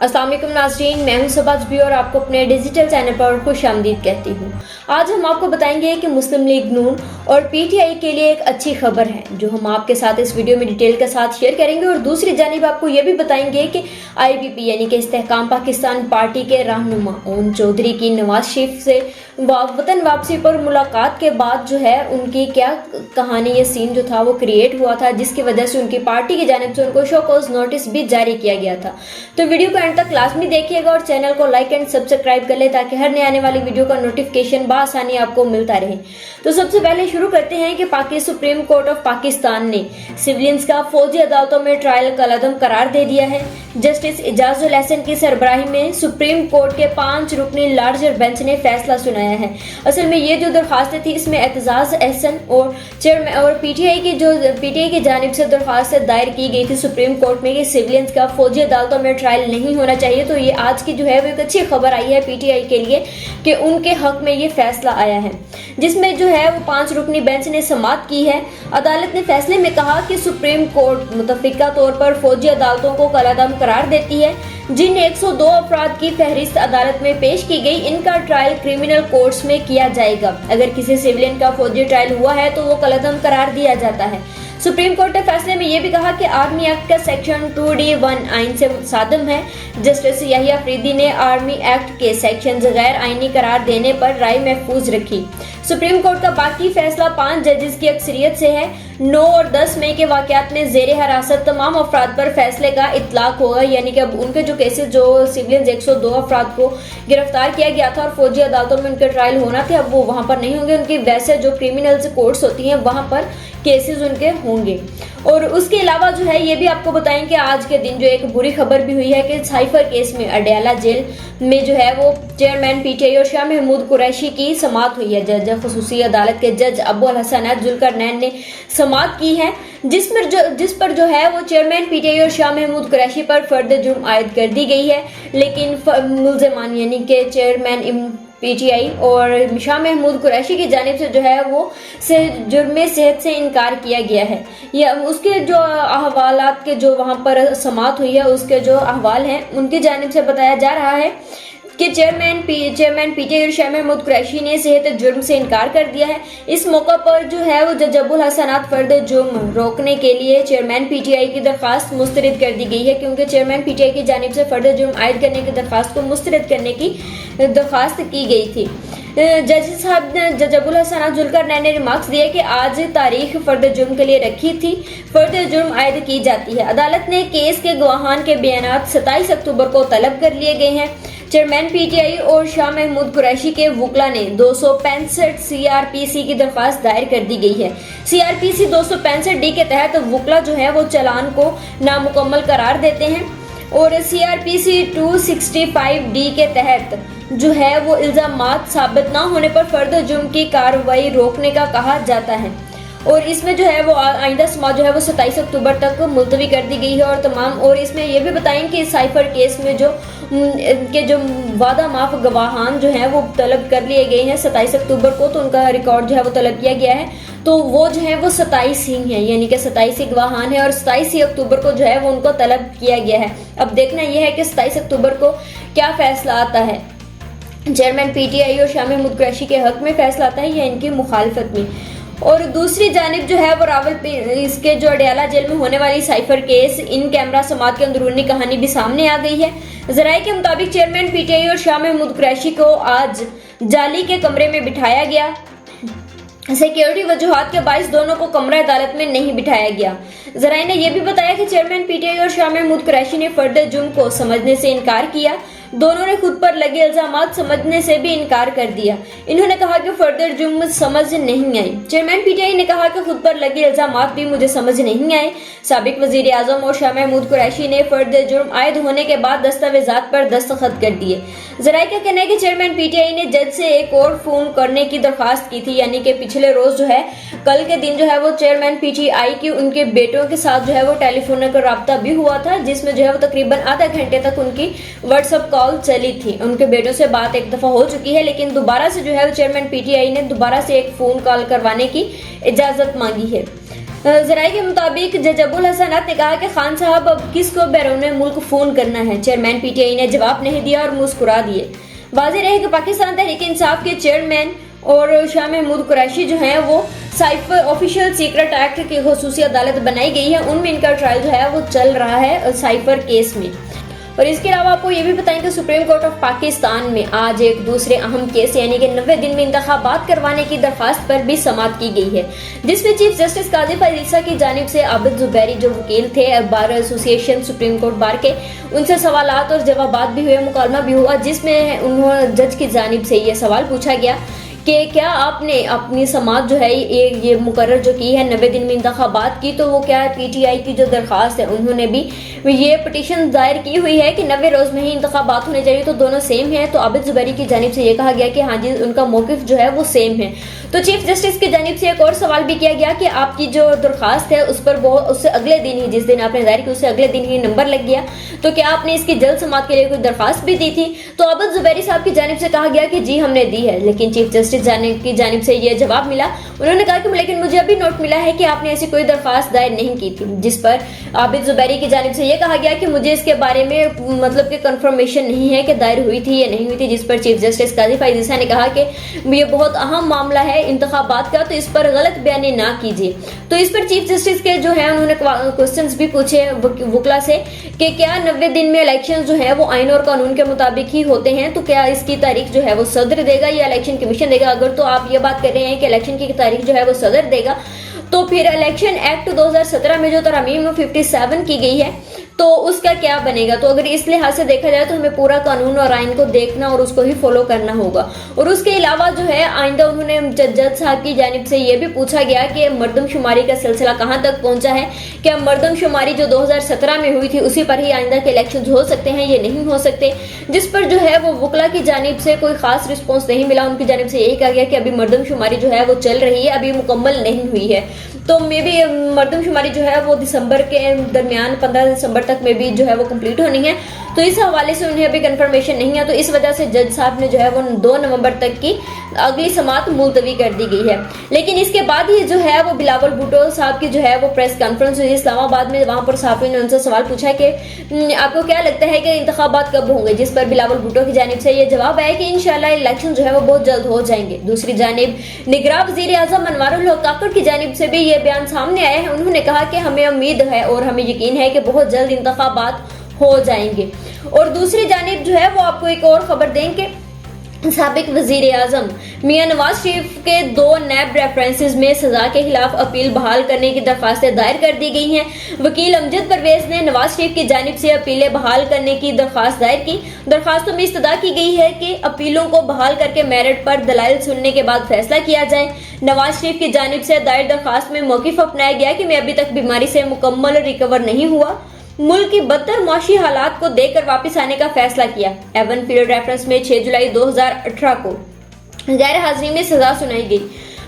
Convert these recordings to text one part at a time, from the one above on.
अस्सलाम वालेकुम नाज़रीन, मैं हूं सबज भी और आपको अपने डिजिटल चैनल पर खुशामदीद कहती हूं। आज हम आपको बताएंगे कि मुस्लिम लीग नून और पीटीआई के लिए एक अच्छी खबर है जो हम आपके साथ इस वीडियो में डिटेल के साथ शेयर करेंगे। और दूसरी जानिब आपको ये भी बताएंगे कि IPP यानी कि इस्तेहकाम पाकिस्तान पार्टी के रहनुमा ओम चौधरी की नवाज शरीफ से वतन वापसी पर मुलाकात के बाद जो है उनकी क्या कहानी, ये सीन जो था वो क्रिएट हुआ था, जिसकी वजह से उनकी पार्टी की जानिब से उनको शो कॉज नोटिस भी जारी किया गया था। तो वीडियो को एंड तक लाजमी देखिएगा और चैनल को लाइक एंड सब्सक्राइब कर ले ताकि हर नए आने वाली वीडियो का नोटिफिकेशन बआसानी आपको मिलता रहे। तो सबसे पहले शुरू करते हैं कि Pakistan supreme court of Pakistan ने सिविलियंस का फौजी अदालतों में ट्रायल कलअदम करार दे दिया है। जस्टिस इजाजुल हसन की सरबराही में सुप्रीम कोर्ट के 5 रुकनी लार्जर बेंच ने फैसला सुनाया है। असल में ये जो दरखास्तें थी इसमें एतजाज एहसन और चेयरमैन और पीटीआई की जानिब से दरखास्त दायर की गई थी सुप्रीम कोर्ट में कि सिविलियंस का फौजी अदालतों में ट्रायल नहीं होना चाहिए। तो ये आज की जो है वो एक अच्छी खबर आई है पीटीआई के लिए कि उनके हक में ये फैसला आया है, जिसमें जो है वो 5 रुकनी बेंच ने समाअत की है। अदालत ने फैसले में कहा कि सुप्रीम कोर्ट मुतफिका तौर पर फौजी अदालतों को कलअदम करार देती है जिन 102 अफराद की फहरिस्त अदालत में पेश की गई। इनका ट्रायल क्रिमिनल कोर्ट्स में किया जाएगा। अगर किसी सिविलियन का फौजी ट्रायल हुआ है तो वो कलअदम करार दिया जाता है। सुप्रीम कोर्ट ने फैसले में यह भी कहा कि आर्मी एक्ट का सेक्शन 2D1 आइन से मुतसादिम है। जस्टिस याहिया अफरीदी ने आर्मी एक्ट के सेक्शन गैर आइनी करार देने पर राय महफूज रखी। सुप्रीम कोर्ट का बाकी फैसला 5 जजेस की अक्सरियत से है। 9 और 10 मई के वाकयात में जेर हिरासत तमाम अफराद पर फैसले का इतलाक होगा, यानी कि अब उनके जो केसेस जो सिविलियंस 102 अफराद को गिरफ्तार किया गया था और फौजी अदालतों में उनके ट्रायल होना थे, अब वो वहां पर नहीं होंगे। उनकी वैसे जो क्रिमिनल्स कोर्ट्स होती हैं वहां पर केसेस उनके होंगे। और उसके अलावा जो है ये भी आपको बताएं कि आज के दिन जो एक बुरी खबर भी हुई है कि साइफर केस में अडयाला जेल में जो है वो चेयरमैन पीटीआई और शाह महमूद कुरैशी की समाअत हुई है। जज खसूसी अदालत के जज अबू अल हसन जुल्करनैन ने समाअत की है, जिस पर जो है वो चेयरमैन पीटीआई और शाह महमूद कुरैशी पर फर्द जुर्म आयद कर दी गई है। लेकिन मुल्ज़मान यानी कि चेयरमैन पीटीआई और शाह महमूद कुरैशी की जानिब से जो है वो जुर्म सेहत से इनकार किया गया है। या उसके जो अहवालात के जो वहाँ पर समाअत हुई है उसके जो अहवाल हैं उनकी जानिब से बताया जा रहा है कि चेयरमैन पीटीआई और शाह महमूद कुरैशी ने सेहत जुर्म से इनकार कर दिया है। इस मौका पर जो है वो जज अबुल हसनात फर्द जुर्म रोकने के लिए चेयरमैन पीटीआई की दरखास्त मुस्तरद कर दी गई है, क्योंकि चेयरमैन पीटीआई की जानिब से फर्द जुर्म आयद करने की दरखास्त को मुस्तरद करने की दरखास्त की गई थी। जज अबुल हसन जुल्करनैन ने रिमार्क्स दिए कि आज तारीख फर्द जुर्म के लिए रखी थी, फर्द जुर्म आयद की जाती है। अदालत ने केस के गवाहान के बयानात 27 अक्टूबर को तलब कर लिए गए हैं। चेयरमैन पीटीआई और शाह महमूद कुरैशी के वकला ने 265 CRPC की दरख्वास्त दायर कर दी गई है। CRPC 265D के तहत वकला जो है वो चालान को नामुकम्मल करार देते हैं और CRPC 265D के तहत जो है वो इल्जामात साबित ना होने पर फर्द जुर्म की कार्रवाई रोकने का कहा जाता है। और इसमें जो है वो आइंदा समाअत जो है वो 27 अक्टूबर तक मुलतवी कर दी गई है। और तमाम और इसमें यह भी बताएं कि साइफर केस में जो इनके जो वादा माफ गवाहान जो हैं वो तलब कर लिए गए हैं 27 अक्टूबर को, तो उनका रिकॉर्ड जो है वो तलब किया गया है। तो वो जो है वो 27 ही हैं, यानी कि 27 ही गवाहान है और 27 ही अक्टूबर को जो है वो उनको तलब किया गया है। अब देखना यह है कि 27 अक्टूबर को क्या फैसला आता है, चेयरमैन पीटीआई और शाह महमूद कुरैशी के हक में फैसला आता है या इनकी मुखालफत में। और दूसरी जानिब जो है वो इसके जो अडयाला जेल में होने वाली साइफर केस इन कैमरा समाअत की अंदरूनी कहानी भी सामने आ गई है। जराये के मुताबिक चेयरमैन पीटीआई और शाह महमूद कुरैशी को आज जाली के कमरे में बिठाया गया। सिक्योरिटी वजूहात के बायस दोनों को कमरा अदालत में नहीं बिठाया गया। जराये ने यह भी बताया कि चेयरमैन पीटीआई और शाह महमूद कुरैशी ने फर्द जुर्म को समझने से इनकार किया। दोनों ने खुद पर लगे इल्जामात समझने से भी इनकार कर दिया। इन्होंने कहा कि फर्दर जुर्म समझ नहीं आई। चेयरमैन पीटीआई ने कहा कि खुद पर लगे इल्जामात भी मुझे समझ नहीं आए। साबिक वजीर आजम और शाह महमूद कुरैशी ने फर्दर जुर्म आयद होने के बाद दस्तावेजात पर दस्तखत कर दिए। जराये का कहना है कि चेयरमैन पीटीआई ने जज से एक और फोन करने की दरखास्त की थी, यानी कि पिछले रोज जो है कल के दिन जो है वो चेयरमैन पीटीआई की उनके बेटों के साथ जो है वो टेलीफोन का राब्ता भी हुआ था, जिसमें जो है वो तकरीबन आधा घंटे तक उनकी व्हाट्सएप कॉल चली थी। उनके बेटों से बात एक दफा हो चुकी है, लेकिन दोबारा से जो है चेयरमैन पीटीआई ने दोबारा से एक फोन कॉल करवाने की इजाजत मांगी है। जराये के मुताबिक जज अबुल हसनात ने कहा कि खान साहब अब किसको बैरून मुल्क फोन करना है। चेयरमैन पीटीआई ने जवाब नहीं दिया और मुस्कुरा दिए। वाज़ेह रहे कि पाकिस्तान तहरीक इंसाफ के चेयरमैन और शाह महमूद कुरैशी जो है वो साइफर ऑफिशियल सीक्रेट एक्ट की खुसूसी अदालत बनाई गई है, उनमें इनका ट्रायल जो है वो चल रहा है साइफर केस में। और इसके अलावा आपको ये भी बताएं कि सुप्रीम कोर्ट ऑफ पाकिस्तान में आज एक दूसरे अहम केस यानी कि 90 दिन में इंतखाबात करवाने की दरखास्त पर भी समाअत की गई है, जिसमें चीफ जस्टिस काजी फैज़ल ईसा की जानिब से आबिद जुबैरी जो वकील थे bar association supreme court bar के, उनसे सवालात और जवाबात भी हुए, मुकालमा भी हुआ, जिसमें उन्होंने जज की जानिब से ये सवाल पूछा गया कि क्या आपने अपनी समाअत जो है ये मुकर्रर जो की है 90 दिन में इंतखाबात की, तो वो क्या पीटीआई की जो दरखास्त है उन्होंने भी ये पिटीशन दायर की हुई है कि 90 रोज में ही इंतखाबात होने चाहिए, तो दोनों सेम है। तो आबिद जुबैरी की जानिब से ये कहा गया कि हाँ जी उनका मौकिफ जो है वो सेम है। तो चीफ जस्टिस की जानिब से एक और सवाल भी किया गया कि आपकी जो दरखास्त है उस पर उससे अगले दिन ही, जिस दिन आपने दायर की उससे अगले दिन ही नंबर लग गया, तो क्या आपने इसकी जल्द समाअत के लिए कोई दरखास्त भी दी थी। तो आबिद जुबैरी साहब की जानिब से कहा गया कि जी हमने दी है, लेकिन चीफ जस्टिस की जानिब से ये जवाब मिला, उन्होंने कहा कि लेकिन मुझे अभी नोट मिला है कि आपने ऐसी कोई दरखास्त दायर नहीं की थी, जिस पर आबिद जुबैरी की जानिब से ये कहा गया कि मुझे इसके बारे में मतलब कि कंफर्मेशन नहीं है कि दायर हुई थी या नहीं हुई थी, जिस पर चीफ जस्टिस काजी फैज़ल ईसा ने कहा कि ये बहुत अहम मामला है इंतखाबात का, तो इस पर गलत बयानी ना कीजिए। तो इस पर चीफ जस्टिस के जो है उन्होंने क्वेश्चंस भी पूछे वकला से कि क्या 90 दिन में इलेक्शन जो है वो आइन और कानून के मुताबिक ही होते हैं, तो क्या इसकी तारीख जो है वो सदर देगा या इलेक्शन कमीशन देगा। अगर तो आप ये बात कर रहे हैं कि इलेक्शन की तारीख जो है वो सदर देगा, तो फिर इलेक्शन एक्ट 2017 में जो तरमीम 57 की गई है तो उसका क्या बनेगा। तो अगर इस लिहाज से देखा जाए तो हमें पूरा कानून और आइन को देखना और उसको ही फॉलो करना होगा। और उसके अलावा जो है आइंदा उन्होंने जज साहब की जानिब से ये भी पूछा गया कि मर्दमशुमारी का सिलसिला कहाँ तक पहुंचा है, क्या मर्दमशुमारी जो 2017 में हुई थी उसी पर ही आइंदा के इलेक्शन हो सकते हैं, ये नहीं हो सकते, जिस पर जो है वो वकला की जानिब से कोई खास रिस्पॉन्स नहीं मिला। उनकी जानिब से यही कहा गया कि अभी मर्दमशुमारी जो है वो चल रही है, अभी मुकम्मल नहीं हुई है, तो मे भी मर्दमशुमारी जो है वो दिसंबर के दरमियान 15 दिसंबर तक में भी जो है वो कंप्लीट होनी है। तो इस हवाले से उन्हें अभी कंफर्मेशन नहीं है, तो इस वजह से जज साहब ने जो है वो 2 नवंबर तक की अगली समाअत मुलतवी कर दी गई है। लेकिन इसके बाद ही जो है वो बिलावल भुट्टो साहब की जो है वो प्रेस कॉन्फ्रेंस हुई इस्लामाबाद में, वहां पर सहाफ़ी ने उनसे सवाल पूछा कि आपको क्या लगता है कि इंतखाबात कब होंगे, जिस पर बिलावल भुट्टो की जानिब से ये जवाब आया कि इंशाल्लाह इलेक्शन जो है वो बहुत जल्द हो जाएंगे। दूसरी जानिब निगरान वज़ीर आज़म अनवारुल हक काकड़ की जानिब से भी ये बयान सामने आया है। उन्होंने कहा कि हमें उम्मीद है और हमें यकीन है कि बहुत जल्द इंतखाबात हो जाएंगे। और दूसरी जानिब जो है वो आपको एक और खबर देंगे, साबिक वजीर आजम मियां नवाज शरीफ के 2 नैब रेफरेंसेस में सजा के खिलाफ अपील बहाल करने की दरखास्तें दायर कर दी गई हैं। वकील अमजद परवेज ने नवाज शरीफ की जानिब से अपीलें बहाल करने की दरखास्त दायर की। दरखास्तों में इस्तदा की गई है कि अपीलों को बहाल करके मेरिट पर दलाइल सुनने के बाद फैसला किया जाए। नवाज शरीफ की जानिब से दायर दरखास्त में मौकिफ अपनाया गया कि मैं अभी तक बीमारी से मुकम्मल रिकवर नहीं हुआ, मुल्क की बदतर माशी हालात को देखकर वापस आने का फैसला किया। एवन फील्ड रेफरेंस में 6 जुलाई 2018 को गैर हाजिरी में सजा सुनाई गई।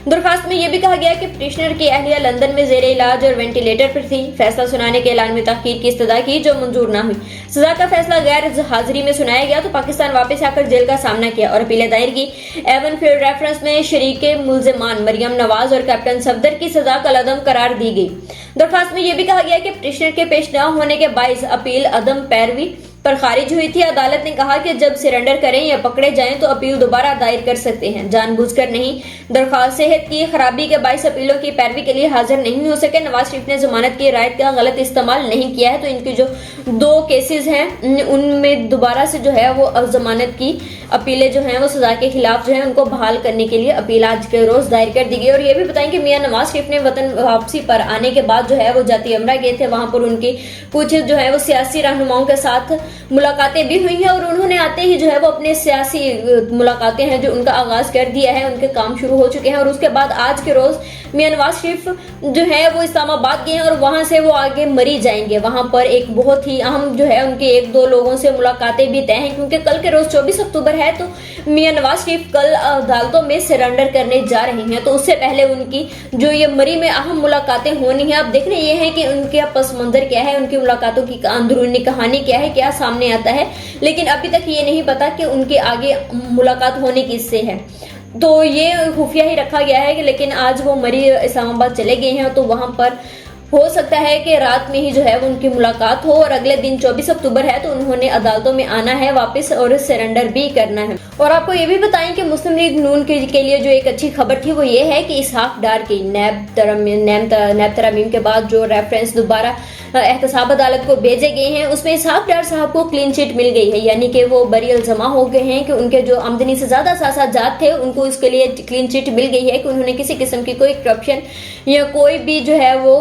दरखास्त में यह भी कहा गया कि पिटिशनर की अहलिया लंदन में जेर इलाज और वेंटिलेटर पर थी। फैसला सुनाने के ऐलान में ताखीर की इस्तदा की जो मंजूर ना हुई। सजा का फैसला गैर हाजिरी में सुनाया गया तो पाकिस्तान वापस आकर जेल का सामना किया और अपीलें दायर की। एवन फील्ड रेफरेंस में शरीके मुल्जिमान मरियम नवाज और कैप्टन सफदर की सजा कलअदम करार दी गई। दरखास्त में यह भी कहा गया कि पिटिशनर के पेश न होने के बाइस अपील अदम पैरवी पर खारिज हुई थी। अदालत ने कहा कि जब सरेंडर करें या पकड़े जाएं तो अपील दोबारा दायर कर सकते हैं, जानबूझकर नहीं। दरखास्त सेहत की खराबी के बाइस अपीलों की पैरवी के लिए हाजिर नहीं हो सके। नवाज शरीफ ने जमानत की रायत का गलत इस्तेमाल नहीं किया है, तो इनकी जो 2 केसेस हैं उनमें दोबारा से जो है वो जमानत की अपीलें जो हैं वो सजा के खिलाफ जो है उनको बहाल करने के लिए अपील आज के रोज दायर कर दी गई। और ये भी बताएं कि मियां नवाज शरीफ ने वतन वापसी पर आने के बाद जो है वो जाती अमरा गए थे, वहां पर उनकी कुछ जो है वो सियासी रहनुमाओं के साथ मुलाकातें भी हुई हैं और उन्होंने आते ही जो है वो अपने सियासी मुलाकातें हैं जो उनका आगाज कर दिया है, उनके काम शुरू हो चुके हैं। और उसके बाद आज के रोज मियां नवाज शरीफ जो है वो इस्लामाबाद गए हैं और वहां से वो आगे मरी जाएंगे। वहां पर एक बहुत ही अहम जो है उनके 1-2 लोगों से मुलाकातें भी तय हैं, क्योंकि कल के रोज 24 अक्टूबर है तो मियां नवाज शरीफ कल अदालतों में सरेंडर करने जा रहे हैं। तो उससे पहले उनकी जो ये मरी में अहम मुलाकातें होनी है। अब देखने ये है कि उनके पस मंजर क्या है, उनकी मुलाकातों की अंदरूनी कहानी क्या है, क्या सामने आता है, लेकिन अभी तक ये नहीं पता कि उनके आगे मुलाकात होने किससे है। तो ये खुफिया ही रखा गया है कि लेकिन आज वो मरी इस्लामाबाद चले गए हैं, तो वहां पर हो सकता है कि रात में ही जो है वो उनकी मुलाकात हो और अगले दिन 24 अक्टूबर है तो उन्होंने अदालतों में आना है वापस और सरेंडर भी करना है। और आपको ये भी बताएं कि मुस्लिम लीग नून के लिए जो एक अच्छी खबर थी वो ये है कि इसहाक डार की नैब तरमीम के बाद जो रेफरेंस दोबारा एहतसाब अदालत को भेजे गए हैं उसमें इसहाक डार साहब को क्लीन चिट मिल गई है, यानी कि वो बरी जमा हो गए हैं कि उनके जो आमदनी से ज्यादा असासाजात थे उनको इसके लिए क्लीन चिट मिल गई है कि उन्होंने किसी किस्म की कोई करप्शन या कोई भी जो है वो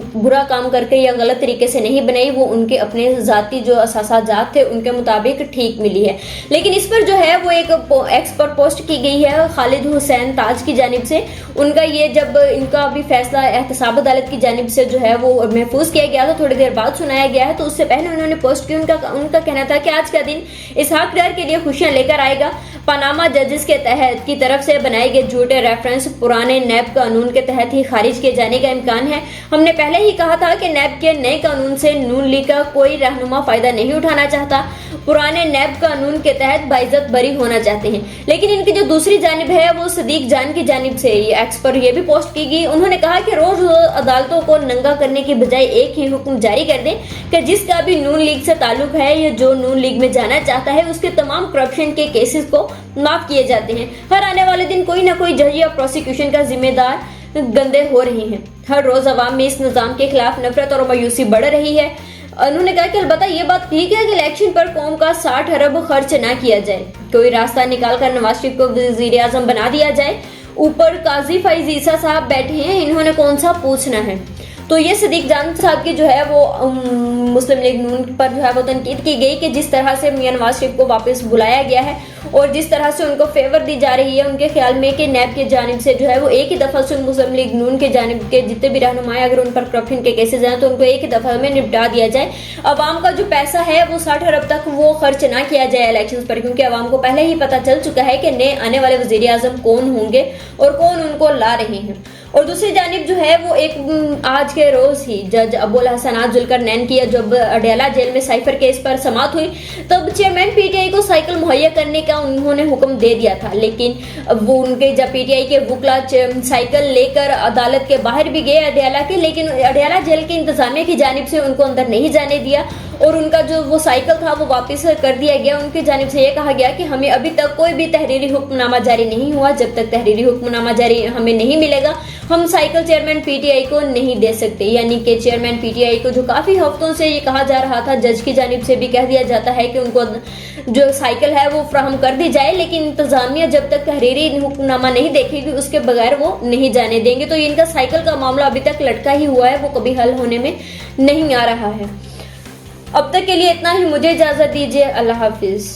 बुरा काम करके या गलत तरीके से नहीं बनाई, वो उनके अपने जाती जो असासाजात थे उनके मुताबिक ठीक मिली है। लेकिन इस पर जो है वो एक एक्स पर पोस्ट की गई है खालिद हुसैन ताज की जानिब से। उनका ये जब इनका भी फैसला एहतसाब अदालत की जानिब से जो है वो महफूज किया गया था, थोड़ी देर बाद सुनाया गया है, तो उससे पहले उन्होंने पोस्ट की। उनका कहना था कि आज का दिन इसहाक डार के लिए खुशियां लेकर आएगा। पनामा जजेस के तहत की तरफ से बनाए गए झूठे रेफरेंस पुराने नैब कानून के तहत ही खारिज किए जाने का इम्कान है। हमने पहले ही कहा था कि नैब के नए कानून से नून लीग का कोई रहनुमा फायदा नहीं उठाना चाहता, पुराने नैब कानून के तहत बाइज्जत बरी होना चाहते हैं। लेकिन इनकी जो दूसरी जानिब है वो सदीक जान की जानिब से एक्स पर यह भी पोस्ट की गई। उन्होंने कहा कि रोज अदालतों को नंगा करने की बजाय एक ही हुक्म जारी कर दें कि जिसका भी नून लीग से ताल्लुक है या जो नून लीग में जाना चाहता है उसके तमाम करप्शन के केसेस को माफ किए जाते हैं। हर आने वाले दिन कोई ना कोई जज या प्रोसिक्यूशन का जिम्मेदार गंदे हो रहे हैं। हर रोज अवाम में इस निजाम के खिलाफ नफरत और मायूसी बढ़ रही है। उन्होंने कहा कि अलबत्ता ये बात ठीक है कि इलेक्शन पर कौम का 60 अरब खर्च ना किया जाए, कोई रास्ता निकाल कर नवाज शरीफ को वजीर आजम बना दिया जाए। ऊपर काजी फैज ईसा साहब बैठे हैं, इन्होंने कौन सा पूछना है। तो ये सदीक जान साहब की जो है वो मुस्लिम लीग नून पर जो है वो तनकीद की गई कि जिस तरह से मियां नवाज शरीफ को वापस बुलाया गया है और जिस तरह से उनको फेवर दी जा रही है, उनके ख्याल में कि नैब की जानिब से जो है वो एक ही दफा से मुस्लिम लीग नून के जानिब के जितने भी रहनुमाएं अगर उन पर करप्शन के केसेस हैं तो उनको एक ही दफा में निपटा दिया जाए। अवाम का जो पैसा है वो 60 अरब तक वो खर्च ना किया जाए इलेक्शन पर, क्योंकि अवाम को पहले ही पता चल चुका है कि नए आने वाले वजीर आजम कौन होंगे और कौन उनको ला रहे हैं। और दूसरी जानिब जो है वो एक आज के रोज ही जज अबुल हसनात जुल्करनैन की जब अडयाला जेल में साइफर केस पर समाअत हुई तब चेयरमैन पीटीआई को साइकिल मुहैया करने का उन्होंने हुक्म दे दिया था। लेकिन वो उनके जब पीटीआई के वुकला साइकिल लेकर अदालत के बाहर भी गए अडयाला के, लेकिन अडयाला जेल के इंतजामिया की जानिब से उनको अंदर नहीं जाने दिया और उनका जो वो साइकिल था वो वापस कर दिया गया। उनकी जानिब से ये कहा गया कि हमें अभी तक कोई भी तहरीरी हुक्मनामा जारी नहीं हुआ, जब तक तहरीरी हुक्मनामा जारी हमें नहीं मिलेगा हम साइकिल चेयरमैन पीटीआई को नहीं दे सकते। यानी कि चेयरमैन पीटीआई को जो काफी हफ्तों से ये कहा जा रहा था, जज की जानिब से भी कह दिया जाता है कि उनको जो साइकिल है वो फ्राहम कर दी जाए, लेकिन इंतजामिया जब तक तहरीरी हुक्मनामा नहीं देखेगी उसके बगैर वो नहीं जाने देंगे। तो इनका साइकिल का मामला अभी तक लटका ही हुआ है, वो कभी हल होने में नहीं आ रहा है। अब तक के लिए इतना ही, मुझे इजाजत दीजिए, अल्लाह हाफिज।